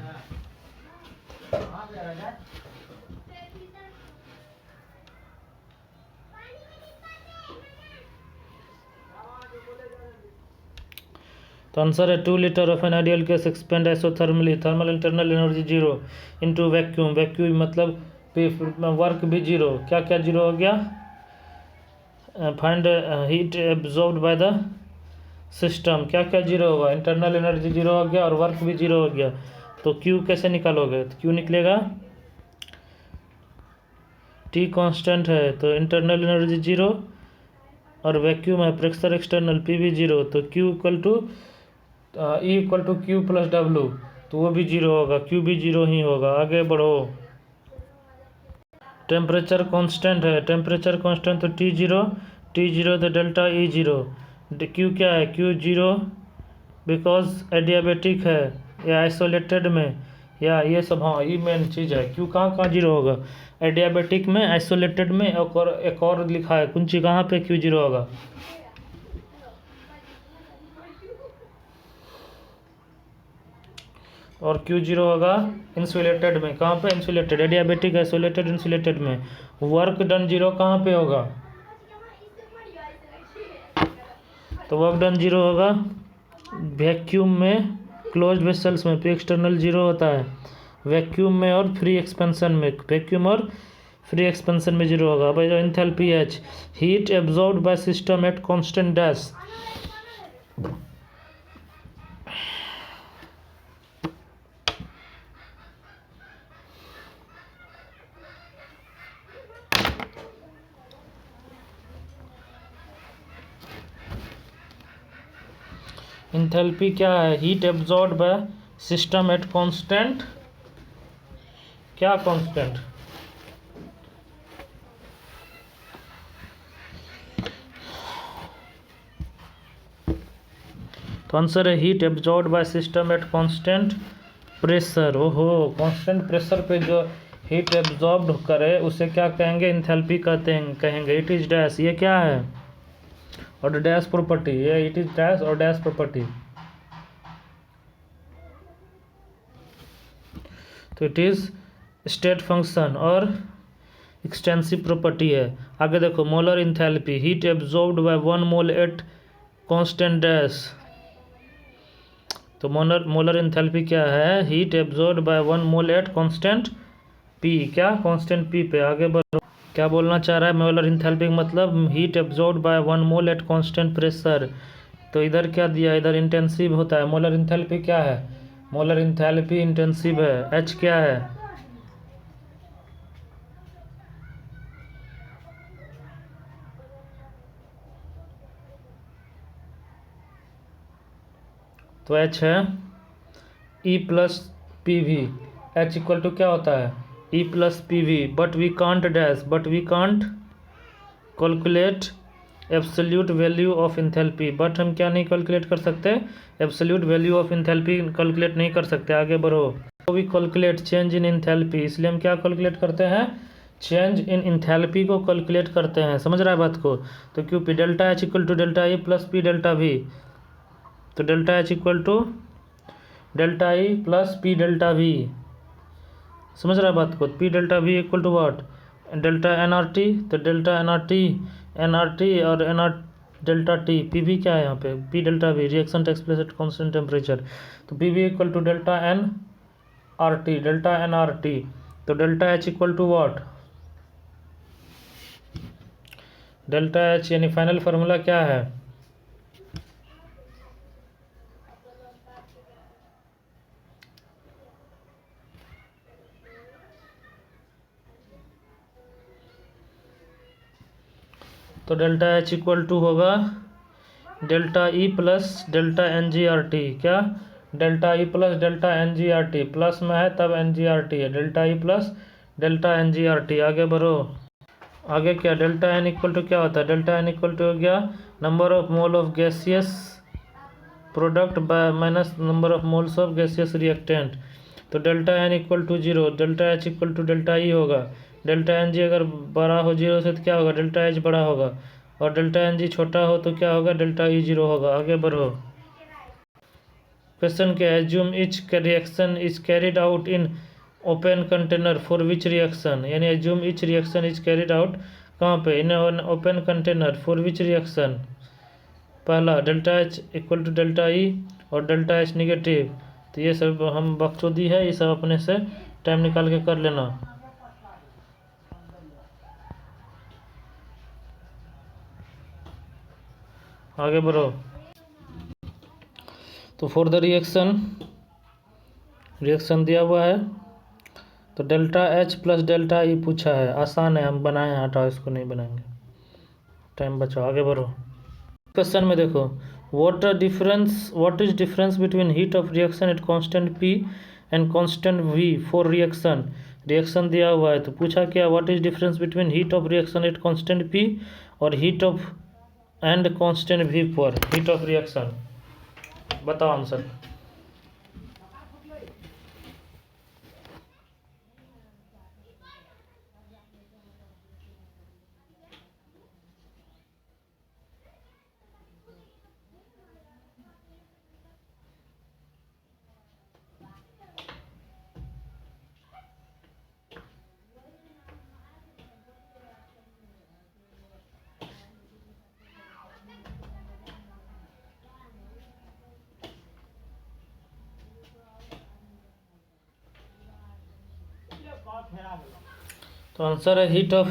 तो आंसर है 2 litre of an ideal gas expand isothermally, thermal internal energy zero into vacuum, vacuum मतलब वर्क भी जीरो। क्या क्या जीरो हो गया? Find heat absorbed by the system, क्या क्या जीरो होगा? इंटरनल एनर्जी जीरो हो गया और वर्क भी जीरो हो गया। तो क्यू कैसे निकालोगे? तो क्यू निकलेगा, टी कांस्टेंट है तो इंटरनल एनर्जी जीरो, और वैक्यूम है प्रेशर एक्सटर्नल पी भी जीरो, तो Q equal to E equal to Q plus W, तो वो भी जीरो होगा, क्यू भी जीरो ही होगा। आगे बढ़ो। टेम्परेचर कांस्टेंट है, टेम्परेचर कांस्टेंट तो टी जीरो तो डेल्टा ई जीरो। क्यू क्या है? क्यू जीरो बिकॉज एडियाबेटिक है या आइसोलेटेड में, या ये सब, हाँ ये मेन चीज़ है। क्यू कहाँ कहाँ जीरो होगा? एडियाबेटिक में, आइसोलेटेड में, और एक और लिखा है कुंची, कहाँ पे क्यू जीरो होगा? और क्यू जीरो होगा इंसुलेटेड में। कहाँ पे? इंसुलेटेड, एडियाबेटिक, आइसोलेटेड, इंसुलेटेड में। वर्क डन जीरो कहाँ पे होगा? तो वर्क डन जीरो होगा वैक्यूम में, क्लोज्ड वेसल्स में पी एक्सटर्नल जीरो होता है, वैक्यूम में और फ्री एक्सपेंशन में, वैक्यूम और फ्री एक्सपेंशन में जीरो होगा। भाई जो enthalpy H, heat absorbed by system at constant dash, enthalpy क्या है? Heat absorbed by system at constant, क्या कांस्टेंट? तो आंसर है heat absorbed by system at constant pressure. ओहो, कांस्टेंट प्रेशर पे जो हीट एब्जॉर्ब्ड करे उसे क्या कहेंगे? इंथैल्पी कहेंगे। इट इज डैश, ये क्या है? और डैश प्रॉपर्टी, ये इट इज डैश और डैश प्रॉपर्टी, तो इट इज स्टेट फंक्शन और एक्सटेंसिव प्रॉपर्टी है। आगे देखो, molar enthalpy, heat absorbed bye 1 mole at constant dash, तो मोलर इंथैल्पी क्या है? हीट एब्जॉर्ब्ड बाय 1 मोल एट कांस्टेंट पी, क्या? कांस्टेंट पी पे। आगे बढ़ो। क्या बोलना चाह रहा है? मोलर इंथैल्पी मतलब हीट एब्जॉर्ब्ड बाय 1 मोल एट कांस्टेंट प्रेशर। तो इधर क्या दिया? इधर इंटेंसिव होता है। मोलर इंथैल्पी क्या है? मोलर इंथैल्पी इंटेंसिव है। एच क्या है? तो एच है E plus P V. H equal to क्या होता है? E plus P V, but we can't dash, but we can't calculate absolute value of enthalpy. But हम क्या नहीं कैलकुलेट कर सकते? Absolute value of enthalpy calculate नहीं कर सकते। आगे बढ़ो। We calculate change in enthalpy, इसलिए हम क्या कैलकुलेट करते हैं? चेंज इन इंथैल्पी को कैलकुलेट करते हैं। समझ रहा है बात को? तो Q P delta H equal to delta E plus P delta V, तो delta H equal to delta E plus P delta V. समझ रहा है बात को? P delta V equal to what? Delta n R T, तो डेल्टा एन आर टी और n R delta T. P V क्या है यहाँ पे? P delta V, reaction takes place at constant temperature, तो P V equal to delta n R T, delta n R T. तो delta H equal to what? Delta H यानी फाइनल फार्मूला क्या है? तो डेल्टा एच इक्वल टू होगा delta E plus delta N G R T. क्या? Delta E plus delta N G R T, plus में है तब एन जी आर टी है, delta E plus delta N G R T. आगे बढ़ो। आगे क्या? डेल्टा एन इक्वल टू क्या होता है? डेल्टा एन इक्वल टू हो गया number of mole of gaseous product by minus number of moles of gaseous reactant. तो delta n equal to zero, delta H equal to delta E होगा। डेल्टा एन जी अगर बड़ा हो जीरो से तो क्या होगा, डेल्टा एच बड़ा होगा, और डेल्टा एन जी छोटा हो तो क्या होगा, डेल्टा ई जीरो होगा। आगे बढ़ो। क्वेश्चन क्या है, assume each reaction is carried out in open container for which reaction, यानी assume each reaction is carried out कहाँ पे, in open container for which reaction. पहला delta H equal to delta E और डेल्टा एच निगेटिव, तो ये सब हम बकचोदी है, ये सब अपने से टाइम निकाल के कर लेना। आगे बढ़ो। तो फॉर द रिएक्शन दिया हुआ है, तो delta H plus delta E पूछा है, आसान है, हम बनाए हैं, हटाओ इसको, नहीं बनाएंगे, टाइम बचाओ। आगे बढ़ो। क्वेश्चन में देखो, what is difference between heat of reaction at constant P and constant V for reaction दिया हुआ है, तो पूछा क्या, what is difference between heat of reaction at constant P और heat of and constant V for heat of reaction, बताओ आंसर। तो आंसर है हीट ऑफ,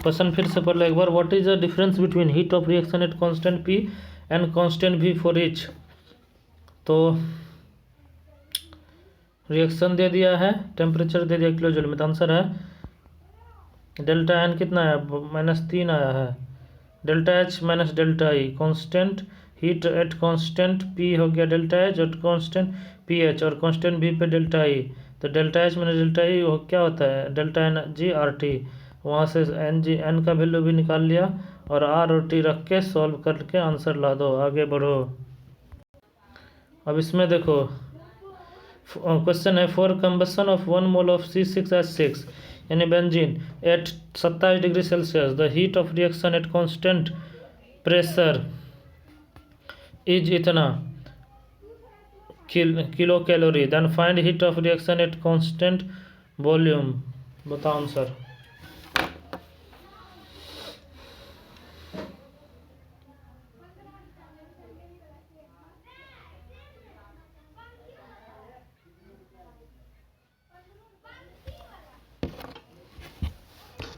क्वेश्चन फिर से पढ़ लो एक बार, what is the difference between heat of reaction at constant P and constant V for each. तो रिएक्शन दे दिया है, टेम्परेचर दे दिया किलो जूल में, तो आंसर है डेल्टा एन कितना है, -3 आया है, delta H minus delta E, constant heat at constant P हो गया डेल्टा एच और कांस्टेंट पी एच, और कांस्टेंट वी पे डेल्टा ई, तो delta H minus delta E क्या होता है, delta N G R T, वहाँ से एन जी एन का वैल्यू भी निकाल लिया और आर और टी रख के सॉल्व करके आंसर ला दो। आगे बढ़ो। अब इसमें देखो, क्वेश्चन है, for combustion of 1 mole of C6H6 यानी benzene at 27 degree Celsius, the heat of reaction at constant pressure is इतना kilo calorie, then find heat of reaction at constant volume, बताओ आंसर।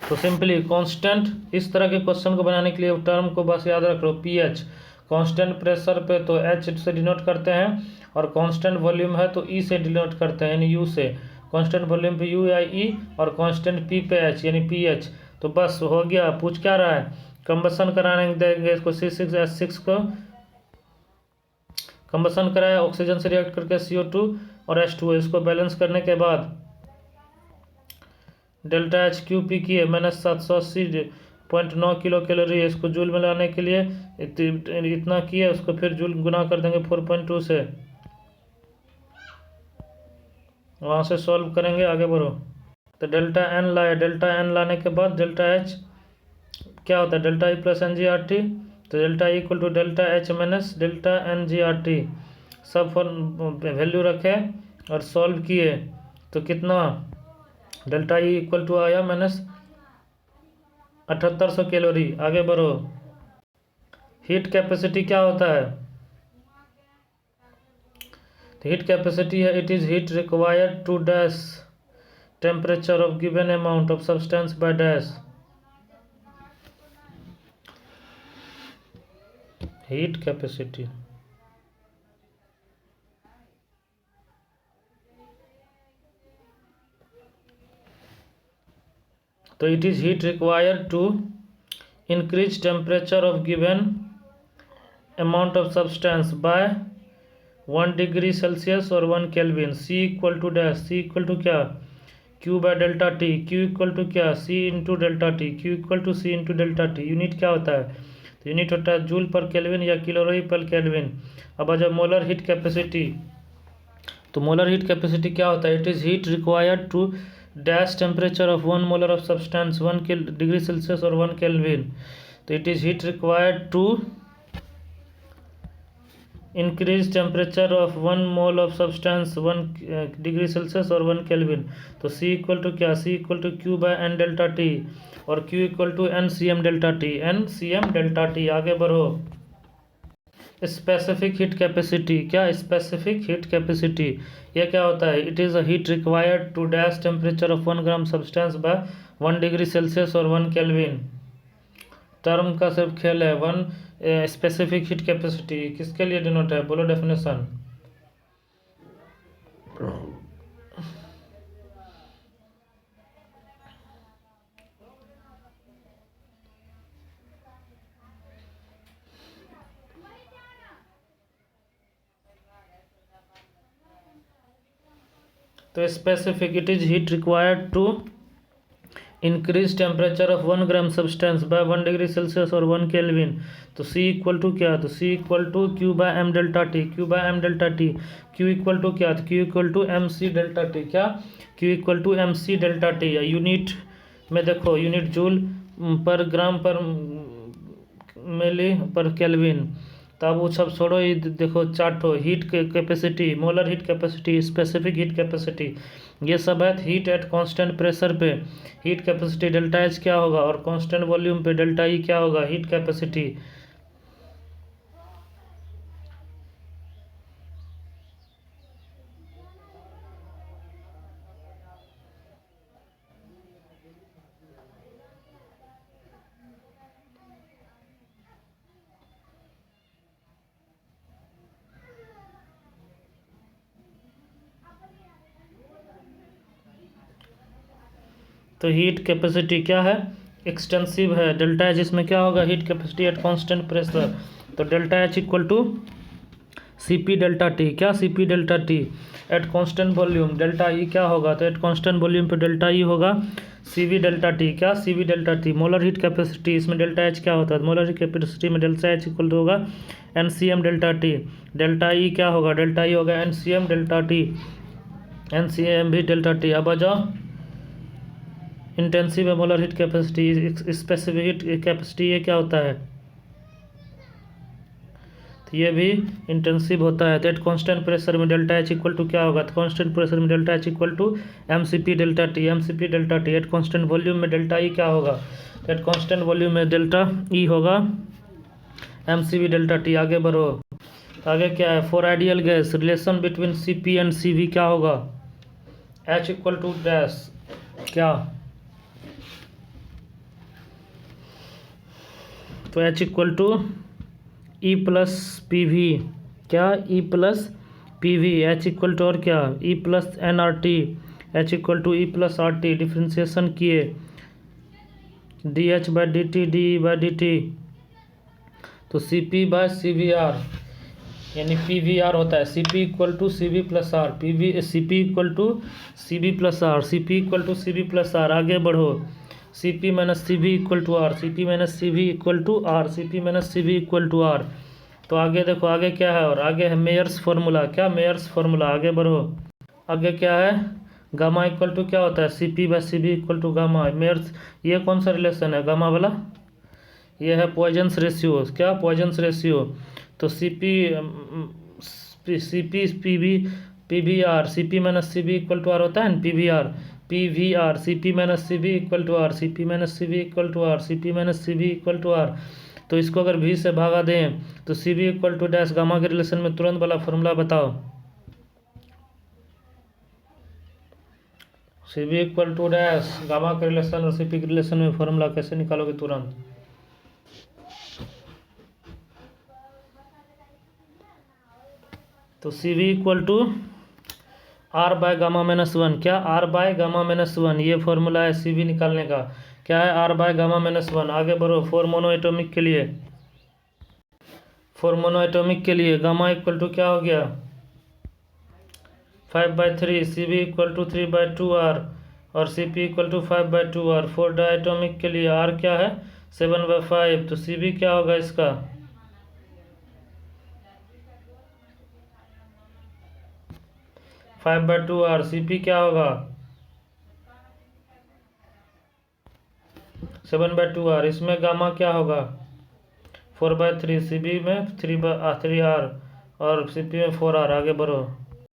तो सिंपली कांस्टेंट, इस तरह के क्वेश्चन को बनाने के लिए टर्म को बस याद रख लो, पीएच कांस्टेंट प्रेशर पे तो एच से डिनोट करते हैं, और कांस्टेंट वॉल्यूम है तो ई से डिनोट करते हैं, यानी यू से, कांस्टेंट वॉल्यूम पे यू या ई और कांस्टेंट पी पे एच यानी पी एच। तो बस हो गया। पूछ क्या रहा है, कंबसन कराने देंगे इसको, C6H6 को कंबसन कराया, ऑक्सीजन से रिएक्ट करके CO2 और H2O, इसको बैलेंस करने के बाद डेल्टा एच क्यू पी की है -780.9 किलो कैलोरी, इसको जूल में लाने के लिए इतना किया, उसको फिर जूल गुना कर देंगे 4.2 से, वहाँ से सॉल्व करेंगे। आगे बढ़ो। तो डेल्टा एन लाए, डेल्टा एन लाने के बाद डेल्टा एच क्या होता है, डेल्टा ई प्लस एन जी आर टी, तो delta E equal to delta H minus delta N G R T, सब फॉर वैल्यू रखे और सॉल्व किए, तो कितना डेल्टा ई इक्वल टू आया -7800 कैलोरी। आगे बढ़ो। हीट कैपेसिटी क्या होता है, तो हीट कैपेसिटी है, it is heat required to dash temperature of given amount of substance by dash, heat capacity. तो it is heat required to increase temperature of given amount of substance by 1 degree Celsius और 1 kelvin, C equal to dash, C equal to क्या, Q by delta T, Q equal to क्या, C into delta T, Q equal to C into delta T. Unit क्या होता है, तो यूनिट होता है जूल पर केल्विन या किलोरी पर केल्विन। अब जब मोलर हीट कैपेसिटी तो मोलर हीट कैपेसिटी क्या होता है? It is heat required to dash temperature of 1 molar of substance 1 degree Celsius और 1 केल्विन। तो it is heat required to increase temperature of 1 mole of substance 1 degree Celsius और 1 केल्विन। तो C इक्वल टू क्या? C equal to Q by N delta T, और Q equal to N C M delta T, N C M delta T. आगे बढ़ो। स्पेसिफिक हीट कैपेसिटी, क्या स्पेसिफिक हीट कैपेसिटी? ये क्या होता है? It is a heat required to dash temperature of 1 gram substance by 1 degree Celsius और 1 केल्विन। टर्म का सिर्फ खेल है। 1 स्पेसिफिक हीट कैपेसिटी किसके लिए डिनोट है? बोलो डेफिनेशन। तो specific, it is heat required to increase temperature of 1 gram substance by 1 degree Celsius और 1 केल्विन। तो C इक्वल टू क्या? तो C equal to Q by M delta T, Q by M delta T. Q equal to क्या? तो Q equal to M C delta T, क्या? Q equal to M C delta T. Unit में देखो, यूनिट जूल पर ग्राम पर मिली पर केल्विन। तो अब वो सब छोड़ो, ये देखो चार्टो heat capacity, molar heat capacity, specific heat capacity, ये सब है हीट एट कांस्टेंट प्रेशर पे हीट कैपेसिटी डेल्टा एच क्या होगा, और कांस्टेंट वॉल्यूम पे डेल्टा ई क्या होगा, हीट कैपेसिटी। तो हीट कैपेसिटी क्या है? एक्सटेंसिव है। डेल्टा एच इसमें क्या होगा? Heat capacity at constant pressure. तो delta H equal to C P delta T, क्या? C P delta T at constant volume. Delta E क्या होगा? तो एट कांस्टेंट वॉल्यूम पे डेल्टा ई होगा सी वी डेल्टा टी, क्या? C V delta T. Molar heat capacity, इसमें डेल्टा एच क्या होता है? मोलर हीट कैपेसिटी में डेल्टा एच इक्वल टू होगा n C M delta T. Delta E क्या होगा? डेल्टा ई होगा n C M delta T, N C m भी डेल्टा टी। अब आ जाओ इंटेंसिव है molar heat capacity, specific heat capacity, ये क्या होता है? तो ये भी इंटेंसिव होता है। तो एट कांस्टेंट प्रेशर में डेल्टा एच इक्वल टू क्या होगा? तो कांस्टेंट प्रेशर में delta H equal to M C P delta T, M C P delta T. At constant volume में डेल्टा ई क्या होगा? तो एट कांस्टेंट वॉल्यूम में डेल्टा ई होगा M C V delta T. आगे बढ़ो। आगे क्या है? For ideal gas relation between C P and C V क्या होगा? एच इक्वल टू डैश, क्या? तो H equal to E plus P V, क्या? E plus P V. H equal to और क्या? E plus n R T, H equal to E plus R T. Differentiation किए d H by d T, d E by d T. तो C P by C V R, यानी पी वी आर होता है C P equal to C V plus R, P we C P equal to C V plus R, C P equal to C V plus R. आगे बढ़ो। C P minus C V equal to R, C P minus C V equal to R, C P minus C V equal to R. तो आगे देखो, आगे क्या है? और आगे है मेयर्स फार्मूला, क्या? Mayer's formula. आगे बढ़ो। आगे क्या है? गामा इक्वल टू क्या होता है? C P by C V equal to gamma. Mayer's, ये कौन सा रिलेशन है गामा वाला? ये है पॉइजन्स रेशियो, क्या? Poisson's ratio. तो C P P V R, C P minus C V equal to R होता है ना, P V R, C P minus C V equal to R, C P minus C V equal to R, C P minus C V equal to R. तो इसको अगर भी से भागा दें तो C V equal to dash gamma के रिलेशन में तुरंत वाला फॉर्मूला बताओ। C V equal to dash gamma के रिलेशन और सी पी के रिलेशन में फॉर्मूला कैसे निकालोगे तुरंत? तो C V equal to R by gamma minus one, क्या? R by gamma minus one, ये फॉर्मूला है सी वी निकालने का, क्या है? R by gamma minus one. आगे बढ़ो। फोर मोनो एटॉमिक के लिए, फोर मोनो एटॉमिक के लिए गामा इक्वल टू क्या हो गया? 5/3, C V equal to 3/2 R, और C P equal to 5/2 R. For diatomic के लिए आर क्या है? 7/5। तो सी वी क्या होगा इसका? 5/2 r। Cp क्या होगा? 7/2 r। इसमें गामा क्या होगा? 4/3। Cb में 3/3 r और Cp में 4 r। आगे बढ़ो।